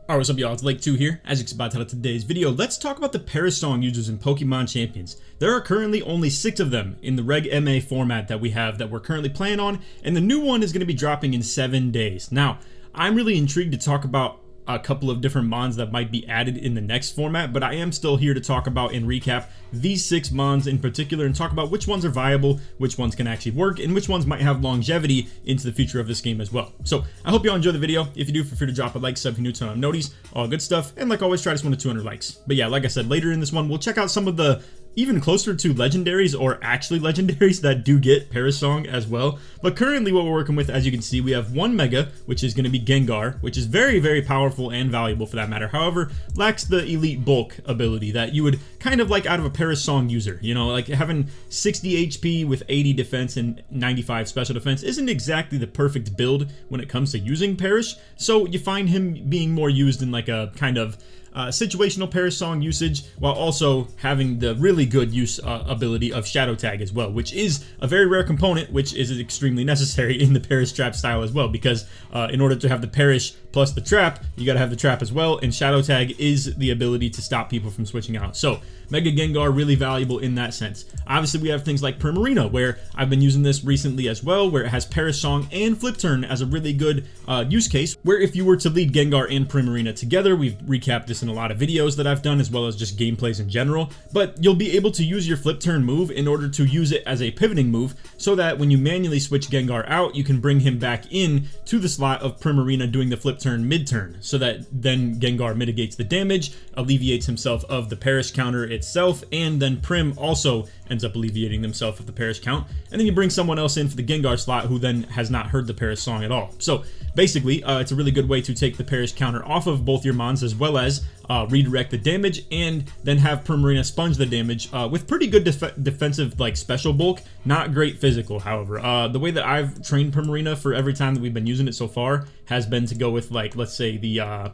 Alright, what's up y'all, it's Lake2 here. As you can see by the title of today's video, let's talk about the Paris Song users in Pokemon Champions. There are currently only 6 of them in the Reg MA format that we have that we're currently playing on, and the new one is going to be dropping in 7 days. Now, I'm really intrigued to talk about a couple of different mons that might be added in the next format, but I am still here to talk about and recap these 6 mons in particular and talk about which ones are viable, which ones can actually work, and which ones might have longevity into the future of this game as well. So I hope you all enjoy the video. If you do, feel free to drop a like, sub if you're new to noties, all good stuff, and like always, try to swing to 200 likes. But yeah, like I said, later in this one, we'll check out some of the even closer to legendaries, or actually legendaries, that do get Paris Song as well. But currently what we're working with, as you can see, we have one Mega, which is going to be Gengar, which is very, very powerful and valuable for that matter. However, lacks the elite bulk ability that you would kind of like out of a Paris Song user. You know, like having 60 HP with 80 defense and 95 special defense isn't exactly the perfect build when it comes to using Paris. So you find him being more used in like a kind of situational Paris Song usage, while also having the really good use ability of Shadow Tag as well, which is a very rare component, which is extremely necessary in the Paris Trap style as well, because in order to have the Paris plus the Trap, you gotta have the Trap as well, and Shadow Tag is the ability to stop people from switching out. So Mega Gengar, really valuable in that sense. Obviously, we have things like Primarina, where I've been using this recently as well, where it has Paris Song and Flip Turn as a really good use case, where if you were to lead Gengar and Primarina together, we've recapped this in a lot of videos that I've done, as well as just gameplays in general, but you'll be able to use your Flip Turn move in order to use it as a pivoting move, so that when you manually switch Gengar out, you can bring him back in to the slot of Primarina doing the Flip Turn mid-turn, so that then Gengar mitigates the damage, alleviates himself of the Paris counter itself, and then Prim also ends up alleviating themselves of the Paris count, and then you bring someone else in for the Gengar slot who then has not heard the Paris Song at all. So basically, it's a really good way to take the Paris counter off of both your mons, as well as redirect the damage, and then have Primarina sponge the damage with pretty good defensive like special bulk, not great physical. However, the way that I've trained Primarina for every time that we've been using it so far has been to go with, like, let's say the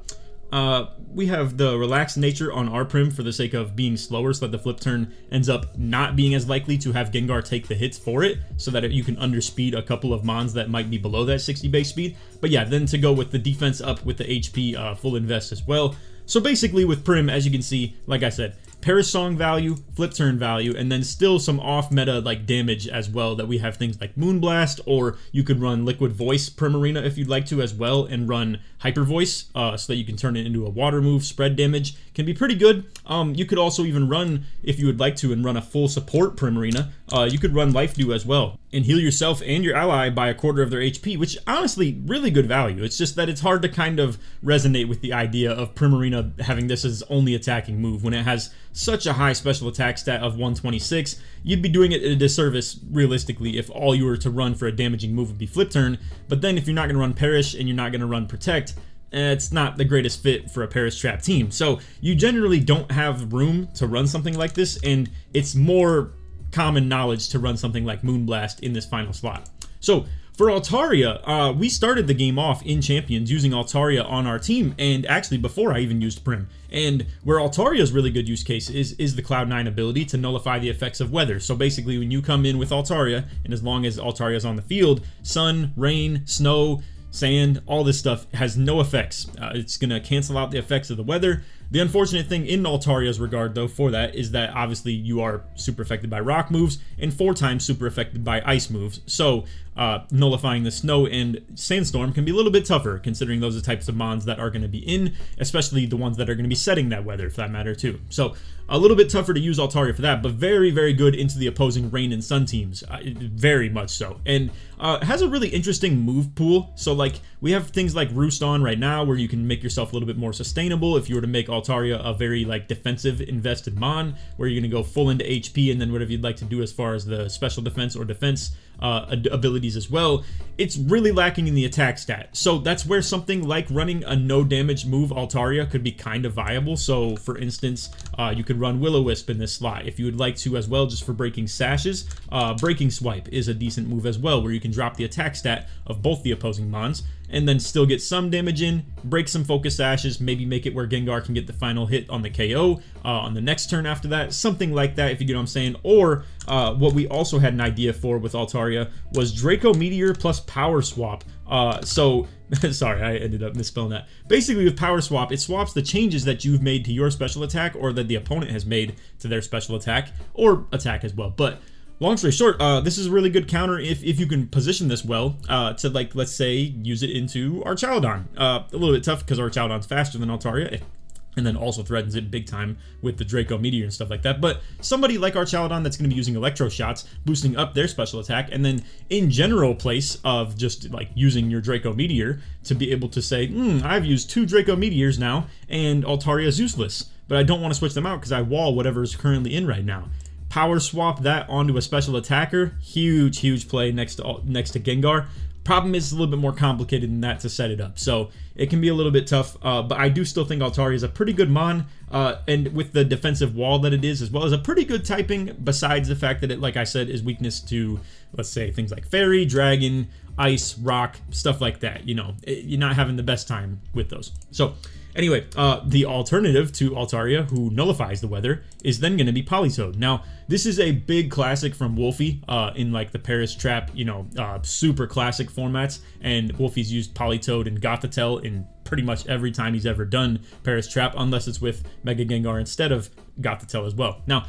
we have the relaxed nature on our Prim for the sake of being slower, so that the Flip Turn ends up not being as likely to have Gengar take the hits for it, so that you can underspeed a couple of mons that might be below that 60 base speed. But yeah, then to go with the defense up with the HP full invest as well. So basically with Prim, as you can see, like I said, Paris Song value, Flip Turn value, and then still some off-meta like damage as well, that we have things like Moonblast, or you could run Liquid Voice Primarina if you'd like to as well, and run Hyper Voice so that you can turn it into a water move. Spread damage can be pretty good. You could also even run, if you would like to, and run a full support Primarina. You could run Life Dew as well and heal yourself and your ally by a quarter of their HP, which honestly really good value. It's just that it's hard to kind of resonate with the idea of Primarina having this as only attacking move when it has such a high special attack stat of 126. You'd be doing it a disservice realistically if all you were to run for a damaging move would be Flip Turn. But then if you're not going to run Perish and you're not going to run Protect, it's not the greatest fit for a Paris Trap team. So you generally don't have room to run something like this, and it's more common knowledge to run something like Moonblast in this final slot. So for Altaria, we started the game off in Champions using Altaria on our team, and actually before I even used Prim. And where Altaria's really good use case is the Cloud9 ability to nullify the effects of weather. So basically when you come in with Altaria, and as long as Altaria's on the field, sun, rain, snow, sand, all this stuff has no effects. It's going to cancel out the effects of the weather. The unfortunate thing in Altaria's regard, though, for that is that obviously you are super affected by rock moves and 4 times super affected by ice moves. So nullifying the snow and sandstorm can be a little bit tougher, considering those are the types of mons that are going to be in, especially the ones that are going to be setting that weather for that matter too. So a little bit tougher to use Altaria for that, but very, very good into the opposing rain and sun teams, very much so. And has a really interesting move pool. So like we have things like Roost on right now, where you can make yourself a little bit more sustainable if you were to make Altaria a very like defensive invested mon, where you're going to go full into HP and then whatever you'd like to do as far as the special defense or defense abilities as well. It's really lacking in the attack stat. So that's where something like running a no damage move Altaria could be kind of viable. So for instance, you could run Will-O-Wisp in this slot if you would like to as well, just for breaking sashes. Breaking Swipe is a decent move as well, where you can drop the attack stat of both the opposing mons and then still get some damage in, break some focus ashes, maybe make it where Gengar can get the final hit on the KO on the next turn after that, something like that, if you get what I'm saying. Or what we also had an idea for with Altaria was Draco Meteor plus Power Swap. So Sorry, I ended up misspelling that. Basically, with Power Swap, it swaps the changes that you've made to your special attack or that the opponent has made to their special attack or attack as well. But long story short, this is a really good counter if you can position this well to, like, let's say, use it into Archaladon. A little bit tough because Archaladon's faster than Altaria, and then also threatens it big time with the Draco Meteor and stuff like that. But somebody like Archaladon that's going to be using Electro Shots, boosting up their special attack, and then in general place of just like using your Draco Meteor to be able to say, I've used 2 Draco Meteors now, and Altaria's useless, but I don't want to switch them out because I wall whatever is currently in right now. Power swap that onto a special attacker, huge play next to Gengar. Problem is, it's a little bit more complicated than that to set it up, so it can be a little bit tough, but I do still think Altaria is a pretty good mon, and with the defensive wall that it is, as well as a pretty good typing, besides the fact that it, like I said, is weakness to, let's say, things like Fairy, Dragon, Ice, Rock, stuff like that. You know, you're not having the best time with those. So anyway, the alternative to Altaria, who nullifies the weather, is then going to be Politoed. Now, this is a big classic from Wolfie in like the Paris Trap, you know, super classic formats, and Wolfie's used Politoed and Gothitelle in pretty much every time he's ever done Paris Trap, unless it's with Mega Gengar instead of Gothitelle as well. Now,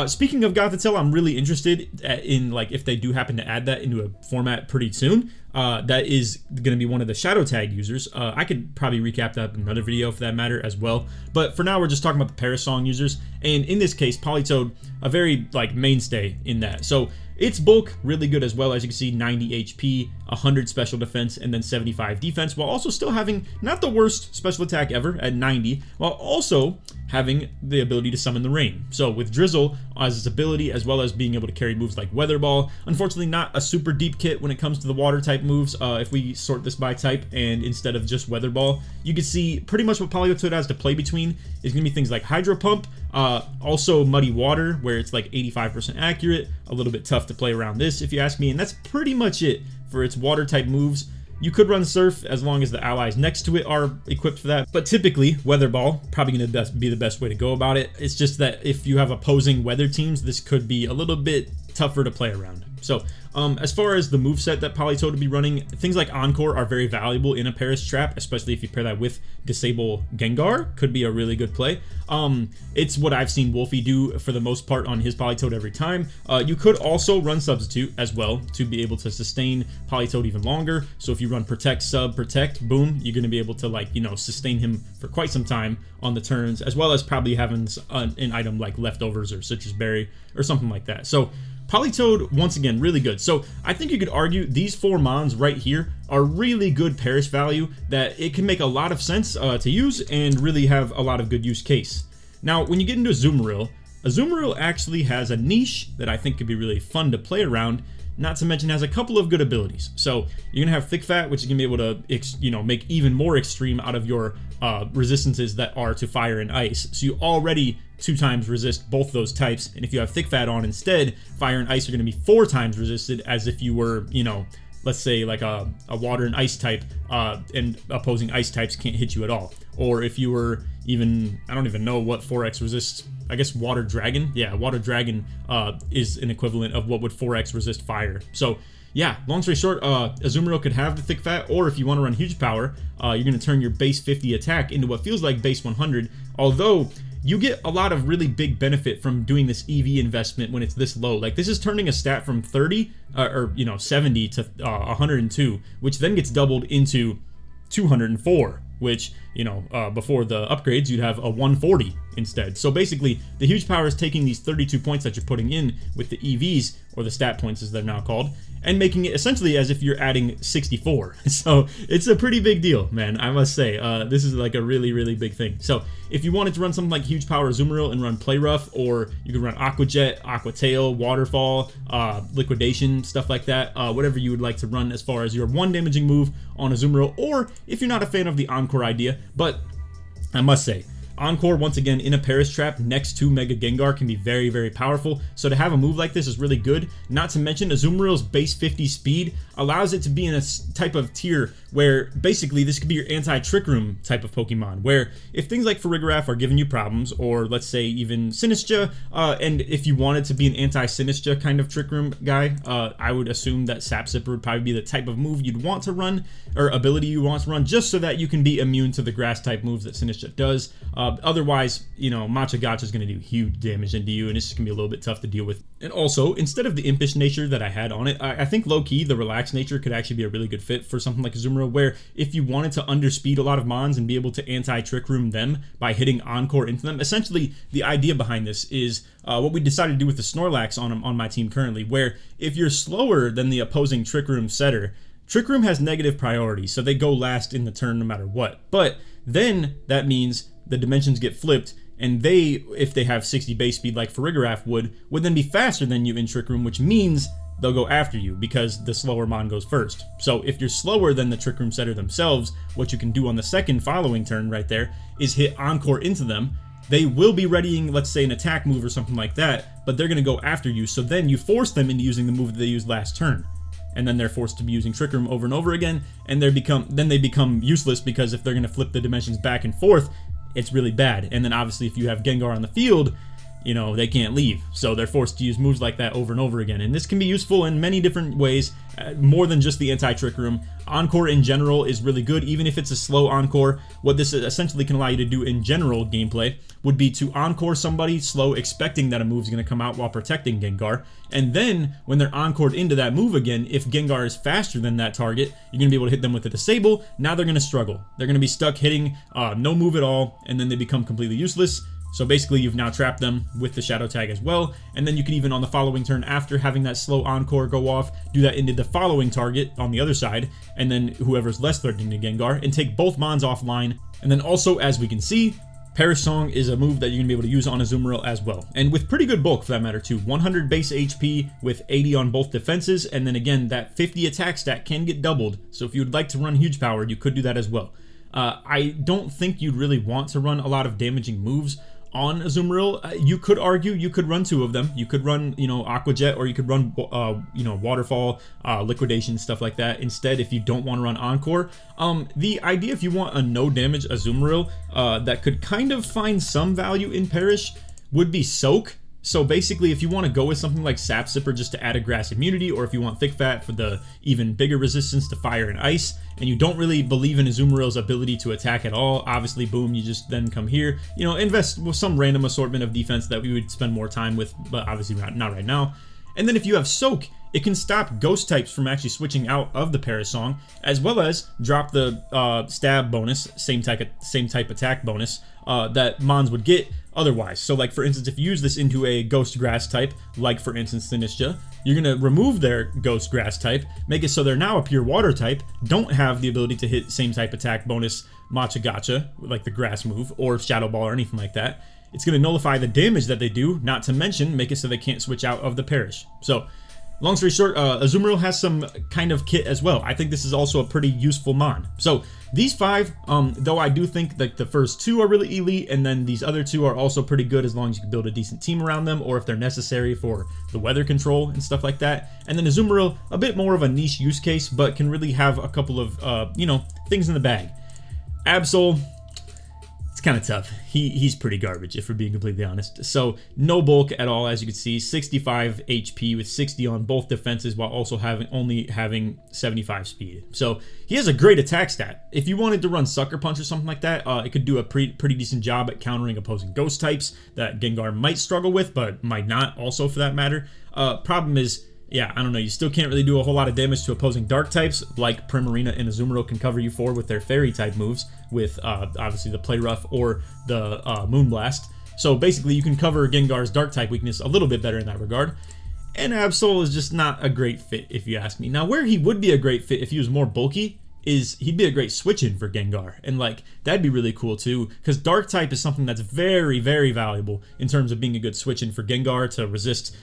speaking of Gothitelle, I'm really interested in, like, if they do happen to add that into a format pretty soon. That is going to be one of the Shadow Tag users. I could probably recap that in another video for that matter as well. But for now, we're just talking about the Parasong users. And in this case, Politoed, a very, like, mainstay in that. So its bulk, really good as well. As you can see, 90 HP, 100 special defense, and then 75 defense, while also still having not the worst special attack ever at 90, while also having the ability to summon the rain. So with Drizzle as its ability, as well as being able to carry moves like Weather Ball, unfortunately not a super deep kit when it comes to the water type moves. If we sort this by type, and instead of just Weather Ball, you can see pretty much what Politoed has to play between is going to be things like Hydro Pump, also Muddy Water, where it's like 85% accurate, a little bit tough to play around this if you ask me, and that's pretty much it for its water type moves. You could run Surf as long as the allies next to it are equipped for that, but typically Weather Ball probably going to be the best way to go about it. It's just that if you have opposing weather teams, this could be a little bit tougher to play around. So as far as the moveset that Politoed would be running, things like Encore are very valuable in a Paris Trap, especially if you pair that with Disable Gengar. Could be a really good play. It's what I've seen Wolfie do for the most part on his Politoed every time. You could also run Substitute as well to be able to sustain Politoed even longer. So if you run Protect, Sub, Protect, boom, you're going to be able to, like, you know, sustain him for quite some time on the turns, as well as probably having an item like Leftovers or Citrus Berry or something like that. So Politoed, once again, really good. So I think you could argue these 4 mons right here are really good Paris value, that it can make a lot of sense to use and really have a lot of good use case. Now, when you get into Azumarill actually has a niche that I think could be really fun to play around, not to mention has a couple of good abilities. So you're going to have Thick Fat, which is going to be able to, you know, make even more extreme out of your resistances that are to fire and ice. So you already 2 times resist both those types, and if you have Thick Fat on instead, fire and ice are going to be 4 times resisted, as if you were, you know, let's say like a water and ice type, and opposing ice types can't hit you at all. Or if you were even, I don't even know what 4x resists, I guess Water Dragon. Yeah, Water Dragon is an equivalent of what would 4x resist fire. So yeah, long story short, Azumarill could have the Thick Fat, or if you want to run Huge Power, you're going to turn your base 50 attack into what feels like base 100, although you get a lot of really big benefit from doing this EV investment when it's this low. Like, this is turning a stat from 30 or you know 70 to 102, which then gets doubled into 204, which, you know, before the upgrades you'd have a 140 instead. So basically the Huge Power is taking these 32 points that you're putting in with the EVs, or the stat points as they're now called, and making it essentially as if you're adding 64. So it's a pretty big deal, man, I must say. This is like a really big thing. So if you wanted to run something like Huge Power Azumarill and run Play Rough, or you could run Aqua Jet, Aqua Tail, Waterfall, Liquidation, stuff like that, whatever you would like to run as far as your 1 damaging move on Azumarill, or if you're not a fan of the Encore idea. But I must say, Encore, once again, in a Paris trap next to Mega Gengar can be very, very powerful. So to have a move like this is really good. Not to mention, Azumarill's base 50 speed allows it to be in a type of tier where basically this could be your anti-Trick Room type of Pokemon, where if things like Farigiraf are giving you problems, or let's say even Sinistcha, and if you wanted to be an anti-Sinistcha kind of Trick Room guy, I would assume that Sap Sipper would probably be the type of move you'd want to run, or ability you want to run, just so that you can be immune to the grass type moves that Sinistcha does. Otherwise, you know, Matcha Gotcha is going to do huge damage into you, and it's just going to be a little bit tough to deal with. And also, instead of the impish nature that I had on it, I think low-key, the relaxed nature could actually be a really good fit for something like Azumarill, where if you wanted to underspeed a lot of Mons and be able to anti-Trick Room them by hitting Encore into them, essentially the idea behind this is what we decided to do with the Snorlax on my team currently, where if you're slower than the opposing Trick Room setter, Trick Room has negative priority, so they go last in the turn no matter what. But then that means the dimensions get flipped, and they, if they have 60 base speed like Farigiraf would then be faster than you in Trick Room, which means they'll go after you because the slower Mon goes first. So if you're slower than the Trick Room setter themselves, what you can do on the second following turn right there is hit Encore into them. They will be readying, let's say, an attack move or something like that, but they're going to go after you, so then you force them into using the move that they used last turn. And then they're forced to be using Trick Room over and over again, and they become useless, because if they're going to flip the dimensions back and forth, it's really bad. And then obviously if you have Gengar on the field, you know, they can't leave, so they're forced to use moves like that over and over again. And this can be useful in many different ways, more than just the anti-Trick Room. Encore in general is really good, even if it's a slow Encore. What this essentially can allow you to do in general gameplay would be to Encore somebody slow, expecting that a move's going to come out while protecting Gengar, and then when they're Encored into that move again, if Gengar is faster than that target, you're going to be able to hit them with a Disable. Now they're going to struggle. They're going to be stuck hitting no move at all, and then they become completely useless. So basically you've now trapped them with the Shadow Tag as well, and then you can even on the following turn, after having that slow Encore go off, do that into the following target on the other side, and then whoever's less threatening to Gengar, and take both Mons offline. And then also, as we can see, Perish Song is a move that you're going to be able to use on Azumarill as well, and with pretty good bulk for that matter too. 100 base HP with 80 on both defenses, and then again that 50 attack stat can get doubled, so if you would like to run huge power, you could do that as well. I don't think you'd really want to run a lot of damaging moves on Azumarill. You could argue you could run two of them. You could run, you know, Aqua Jet, or you could run, you know, Waterfall, Liquidation, stuff like that instead if you don't want to run Encore. The idea, if you want a no damage Azumarill that could kind of find some value in Perish, would be Soak. So basically, if you want to go with something like Sap Sipper just to add a grass immunity, or if you want Thick Fat for the even bigger resistance to fire and ice, and you don't really believe in Azumarill's ability to attack at all, obviously, boom, you just then come here, you know, invest with some random assortment of defense that we would spend more time with, but obviously not right now. And then if you have Soak, it can stop ghost types from actually switching out of the Perish Song, as well as drop the stab bonus, same type attack bonus that Mons would get otherwise. So like for instance, if you use this into a ghost grass type, like for instance Sinistcha, you're going to remove their ghost grass type, make it so they're now a pure water type, don't have the ability to hit same type attack bonus Matcha Gotcha, like the grass move, or Shadow Ball or anything like that. It's going to nullify the damage that they do, not to mention make it so they can't switch out of the Perish. So long story short, Azumarill has some kind of kit as well. I think this is also a pretty useful Mon. So these five, though I do think that the first two are really elite, and then these other two are also pretty good as long as you can build a decent team around them, or if they're necessary for the weather control and stuff like that. And then Azumarill, a bit more of a niche use case, but can really have a couple of, you know, things in the bag. Absol, it's kind of tough. He's pretty garbage, if we're being completely honest. So no bulk at all, as you can see, 65 HP with 60 on both defenses, while also only having 75 speed. So he has a great attack stat. If you wanted to run Sucker Punch or something like that, it could do a pretty decent job at countering opposing ghost types that Gengar might struggle with, but might not also for that matter. Problem is, yeah, I don't know, you still can't really do a whole lot of damage to opposing dark types, like Primarina and Azumarill can cover you for with their fairy type moves, with obviously the Play Rough or the Moonblast. So basically you can cover Gengar's dark type weakness a little bit better in that regard. And Absol is just not a great fit, if you ask me. Now, where he would be a great fit if he was more bulky is he'd be a great switch-in for Gengar, and like that'd be really cool too, because dark type is something that's very, very valuable in terms of being a good switch-in for Gengar to resist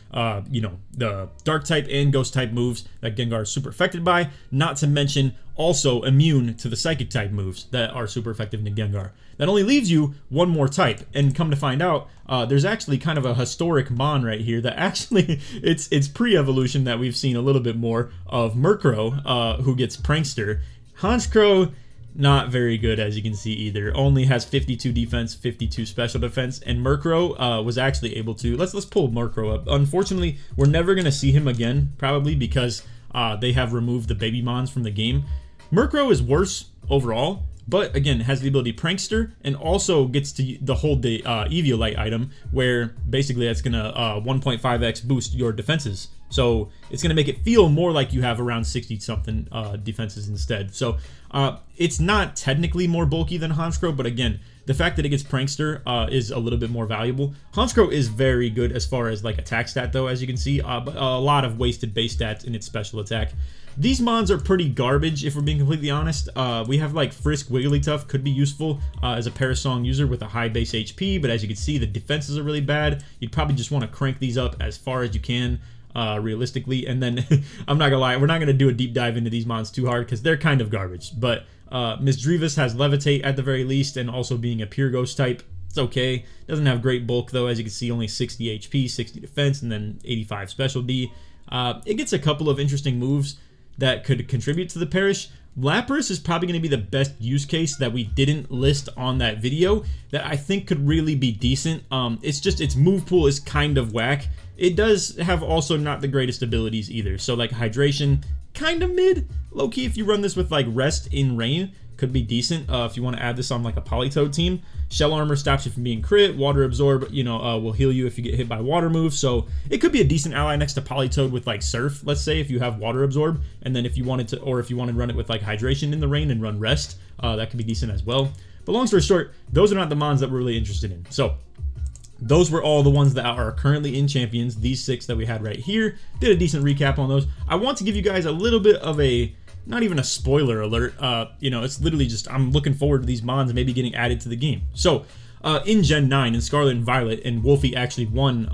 you know, the dark type and ghost type moves that Gengar is super affected by, not to mention also immune to the psychic type moves that are super effective in Gengar. That only leaves you one more type, and come to find out, there's actually kind of a historic mon right here that actually, it's pre-evolution that we've seen a little bit more of Murkrow, who gets Prankster. Honchkrow, not very good, as you can see either. Only has 52 defense, 52 special defense, and Murkrow was actually able to... Let's pull Murkrow up. Unfortunately, we're never going to see him again, probably because they have removed the baby mons from the game. Murkrow is worse overall, but again, has the ability Prankster, and also gets to hold the Eviolite item, where basically that's going to 1.5x boost your defenses. So it's going to make it feel more like you have around 60-something defenses instead. So it's not technically more bulky than Honchkrow, but again, the fact that it gets Prankster is a little bit more valuable. Honchkrow is very good as far as like attack stat though, as you can see, but a lot of wasted base stats in its special attack. These mons are pretty garbage, if we're being completely honest. We have like Frisk Wigglytuff, could be useful as a Parasong user with a high base HP, but as you can see, the defenses are really bad. You'd probably just want to crank these up as far as you can, realistically. And then, I'm not gonna lie, we're not gonna do a deep dive into these mons too hard, because they're kind of garbage. But Misdreavus has Levitate at the very least, and also being a pure ghost type, it's okay. Doesn't have great bulk though, as you can see, only 60 HP, 60 defense, and then 85 special D. It gets a couple of interesting moves that could contribute to the Perish. Lapras is probably going to be the best use case that we didn't list on that video that I think could really be decent. It's just its move pool is kind of whack. It does have also not the greatest abilities either. So like Hydration, kind of mid. Low-key, if you run this with like Rest in Rain, could be decent if you want to add this on like a Politoed team. Shell Armor stops you from being crit. Water Absorb, will heal you if you get hit by water moves. So it could be a decent ally next to Politoed with like Surf, let's say, if you have Water Absorb. And then if you wanted to, or if you wanted to run it with like Hydration in the rain and run Rest, that could be decent as well. But long story short, those are not the mons that we're really interested in. So those were all the ones that are currently in Champions. These 6 that we had right here. Did a decent recap on those. I want to give you guys a little bit of a... not even a spoiler alert, it's literally just I'm looking forward to these mons maybe getting added to the game. So in Gen 9 in Scarlet and Violet, and Wolfie actually won.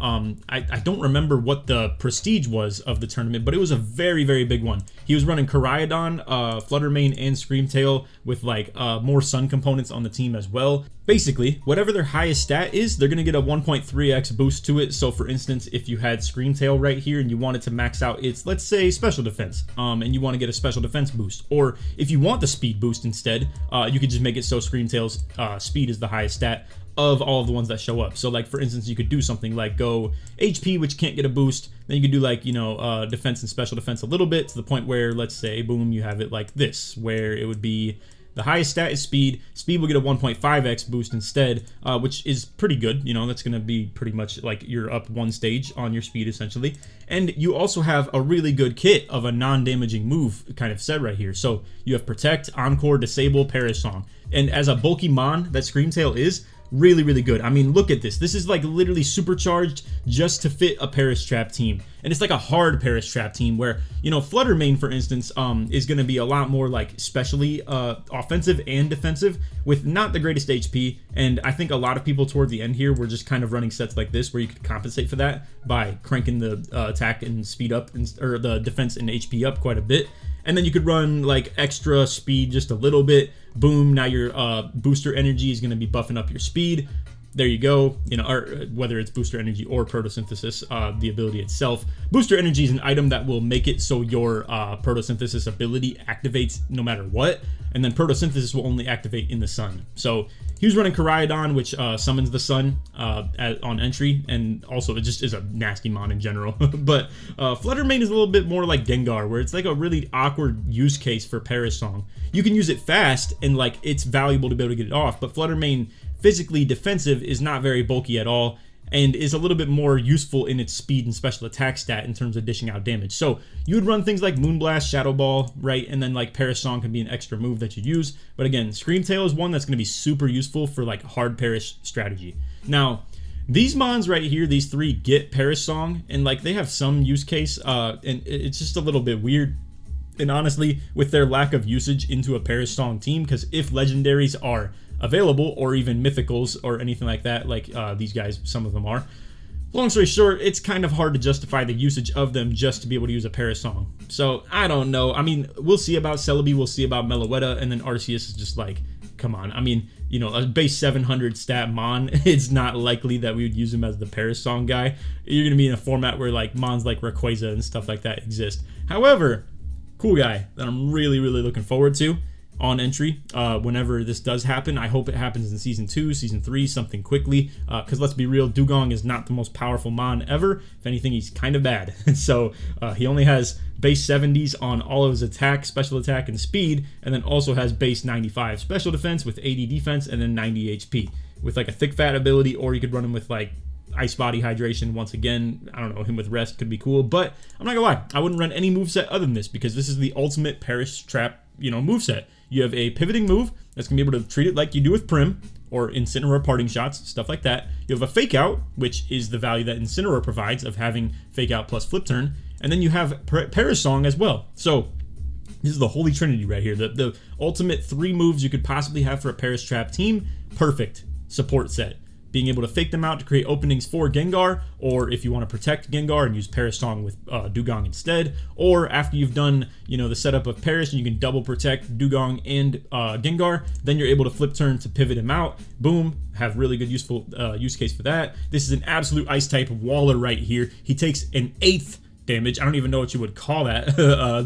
I don't remember what the prestige was of the tournament, but it was a very, very big one. He was running Koraidon, Fluttermane, and Screamtail with like more Sun components on the team as well. Basically, whatever their highest stat is, they're going to get a 1.3x boost to it. So for instance, if you had Screamtail right here and you wanted to max out its, let's say, special defense, and you want to get a special defense boost, or if you want the speed boost instead, you could just make it so Screamtail's speed is the highest stat of all of the ones that show up. So like for instance, you could do something like go HP, which can't get a boost, then you could do like defense and special defense a little bit, to the point where, let's say, boom, you have it like this, where it would be the highest stat is speed. Speed will get a 1.5x boost instead, which is pretty good. That's going to be pretty much like you're up one stage on your speed essentially. And you also have a really good kit of a non-damaging move kind of set right here. So you have Protect, Encore, Disable, Perish Song. And as a bulky mon that Screamtail is, really, really good. I mean, look at this. This is like literally supercharged just to fit a Perish Trap team. And it's like a hard Perish Trap team where, Fluttermane, for instance, is going to be a lot more like specially offensive and defensive with not the greatest HP. And I think a lot of people toward the end here were just kind of running sets like this where you could compensate for that by cranking the attack and speed up, or the defense and HP up quite a bit. And then you could run like extra speed just a little bit. Boom, now your booster energy is going to be buffing up your speed. There you go. Or whether it's booster energy or photosynthesis, the ability itself. Booster energy is an item that will make it so your photosynthesis ability activates no matter what. And then photosynthesis will only activate in the sun. So he was running Koraidon, which summons the sun on entry, and also it just is a nasty mon in general. But Fluttermane is a little bit more like Gengar, where it's like a really awkward use case for Perish Song. You can use it fast, and like it's valuable to be able to get it off, but Fluttermane, physically defensive, is not very bulky at all, and is a little bit more useful in its speed and special attack stat in terms of dishing out damage. So you would run things like Moonblast, Shadow Ball, right? And then like Perish Song can be an extra move that you use. But again, Screamtail is one that's going to be super useful for like hard Perish strategy. Now, these mons right here, these 3 get Perish Song, and like they have some use case, and it's just a little bit weird. And honestly, with their lack of usage into a Perish Song team, because if legendaries are available, or even mythicals or anything like that, like these guys, some of them are, Long story short, it's kind of hard to justify the usage of them just to be able to use a Parasong. So, I don't know. I mean, we'll see about Celebi, we'll see about Meloetta, and then Arceus is just like, come on. I mean, you know, a base 700 stat Mon, it's not likely that we would use him as the Parasong guy. You're going to be in a format where, like, Mons like Rayquaza and stuff like that exist. However, cool guy that I'm really, really looking forward to on entry whenever this does happen. I hope it happens in Season 2, Season 3, something quickly, because let's be real, Dewgong is not the most powerful Mon ever. If anything, he's kind of bad. So he only has base 70s on all of his attack, special attack, and speed, and then also has base 95 special defense with 80 defense and then 90 HP with like a thick fat ability, or you could run him with like Ice Body Hydration. Once again, I don't know, him with Rest could be cool, but I'm not gonna lie, I wouldn't run any moveset other than this, because this is the ultimate Perish Trap, you know, moveset. You have a pivoting move that's gonna be able to treat it like you do with Prim, or Incineroar parting shots, stuff like that. You have a Fake Out, which is the value that Incineroar provides of having Fake Out plus Flip Turn, and then you have Parasong as well. So this is the holy trinity right here, the ultimate 3 moves you could possibly have for a Perish Trap team. Perfect support set. Being able to fake them out to create openings for Gengar, or if you want to protect Gengar and use Parasong with Dewgong instead, or after you've done, you know, the setup of Perish and you can double protect Dewgong and Gengar, then you're able to flip turn to pivot him out. Boom, have really good useful use case for that. This is an absolute ice type Waller right here. He takes an 8th damage. I don't even know what you would call that.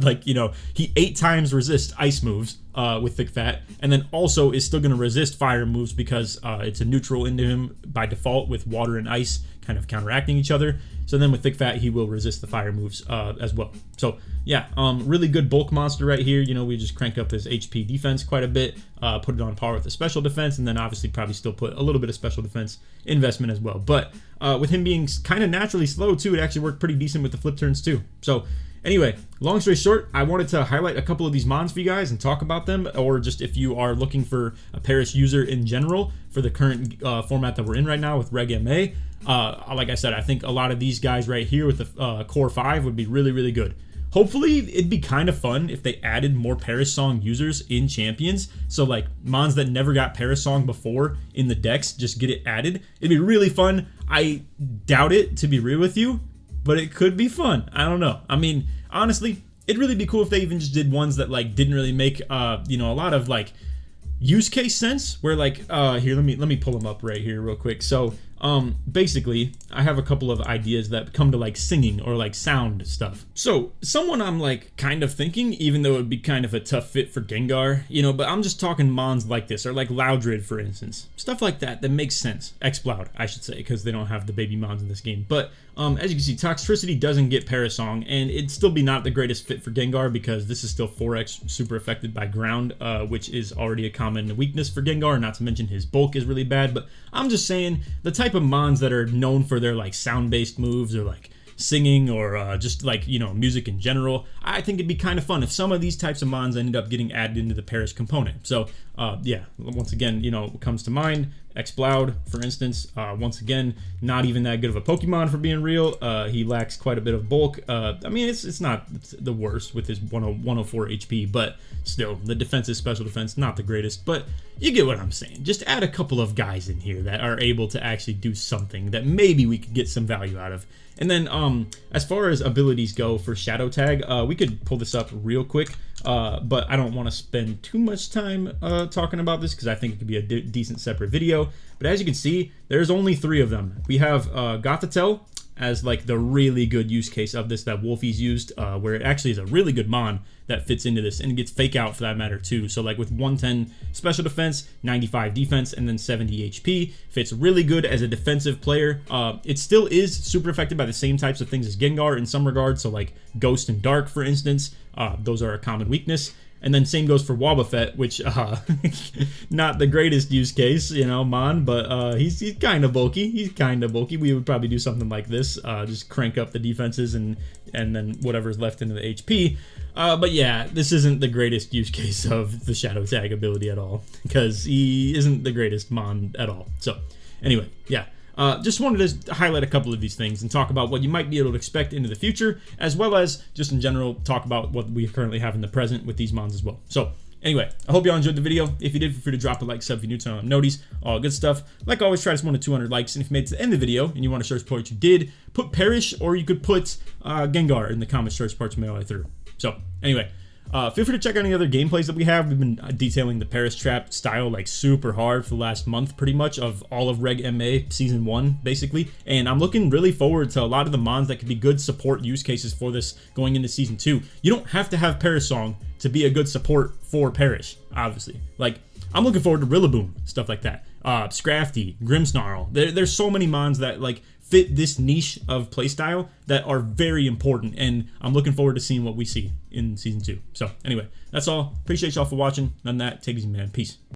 Like, you know, he 8 times resists ice moves with Thick Fat, and then also is still going to resist fire moves because it's a neutral into him by default, with water and ice kind of counteracting each other. So then with Thick Fat, he will resist the fire moves as well. So yeah, really good bulk monster right here. You know, we just crank up his HP defense quite a bit, put it on par with the special defense, and then obviously probably still put a little bit of special defense investment as well. But with him being kind of naturally slow too, it actually worked pretty decent with the flip turns too. So anyway, long story short, I wanted to highlight a couple of these mons for you guys and talk about them, or just if you are looking for a Perish user in general for the current format that we're in right now with Reg MA. Like I said, I think a lot of these guys right here with the core 5 would be really, really good. Hopefully, it'd be kind of fun if they added more Parasong users in Champions. So, like, mons that never got Parasong before in the decks, just get it added. It'd be really fun. I doubt it, to be real with you, but it could be fun. I don't know. I mean, honestly, it'd really be cool if they even just did ones that, like, didn't really make, you know, a lot of, like, use case sense. Where, like, here, let me pull them up right here real quick. So, basically, I have a couple of ideas that come to like singing or like sound stuff. So someone I'm like kind of thinking, even though it'd be kind of a tough fit for Gengar, you know, but I'm just talking mons like this, or like Loudred, for instance. Stuff like that makes sense. Exploud, I should say, because they don't have the baby mons in this game. But as you can see, Toxtricity doesn't get Parasong, and it'd still be not the greatest fit for Gengar because this is still 4x super affected by ground, which is already a common weakness for Gengar, not to mention his bulk is really bad. But I'm just saying, the type of mons that are known for their like sound-based moves, or like singing, or just like, you know, music in general, I think it'd be kind of fun if some of these types of mons ended up getting added into the Perish component. So yeah, once again, you know, what comes to mind, Exploud, for instance, once again, not even that good of a Pokemon for being real. He lacks quite a bit of bulk. I mean, it's not the worst with his 104 HP, but still, the defense is special defense, not the greatest. But you get what I'm saying. Just add a couple of guys in here that are able to actually do something that maybe we could get some value out of. And then, as far as abilities go for Shadow Tag, we could pull this up real quick, but I don't want to spend too much time talking about this because I think it could be a decent separate video. But as you can see, there's only 3 of them. We have Gothitelle as like the really good use case of this that Wolfie's used, where it actually is a really good mon that fits into this, and it gets Fake Out for that matter too. So like with 110 special defense, 95 defense, and then 70 HP, fits really good as a defensive player. It still is super affected by the same types of things as Gengar in some regards, so like Ghost and Dark, for instance, those are a common weakness. And then same goes for Wobbuffet, which not the greatest use case, you know, mon, but he's kind of bulky. He's kind of bulky. We would probably do something like this, just crank up the defenses and then whatever's left into the HP. But yeah, this isn't the greatest use case of the Shadow Tag ability at all, because he isn't the greatest mon at all. So anyway, yeah. Just wanted to highlight a couple of these things and talk about what you might be able to expect into the future, as well as just in general talk about what we currently have in the present with these mons as well. So Anyway, I hope y'all enjoyed the video. If you did, feel free to drop a like, sub if you're new to noties, all good stuff. Like always, try to 1 to 200 likes. And if you made it to the end of the video and you want to show support what you did, put Perish, or you could put Gengar in the comments, show support mail way through. So anyway, feel free to check out any other gameplays that we have. We've been detailing the Paris Trap style like super hard for the last month, pretty much, of all of Reg MA Season 1, basically. And I'm looking really forward to a lot of the mons that could be good support use cases for this going into Season 2. You don't have to have Paris Song to be a good support for Perish, obviously. Like, I'm looking forward to Rillaboom, stuff like that. Scrafty, Grimmsnarl. There's so many mons that like fit this niche of playstyle that are very important, and I'm looking forward to seeing what we see in Season 2. So anyway, that's all. Appreciate y'all for watching. None of that. Take it easy, man. Peace.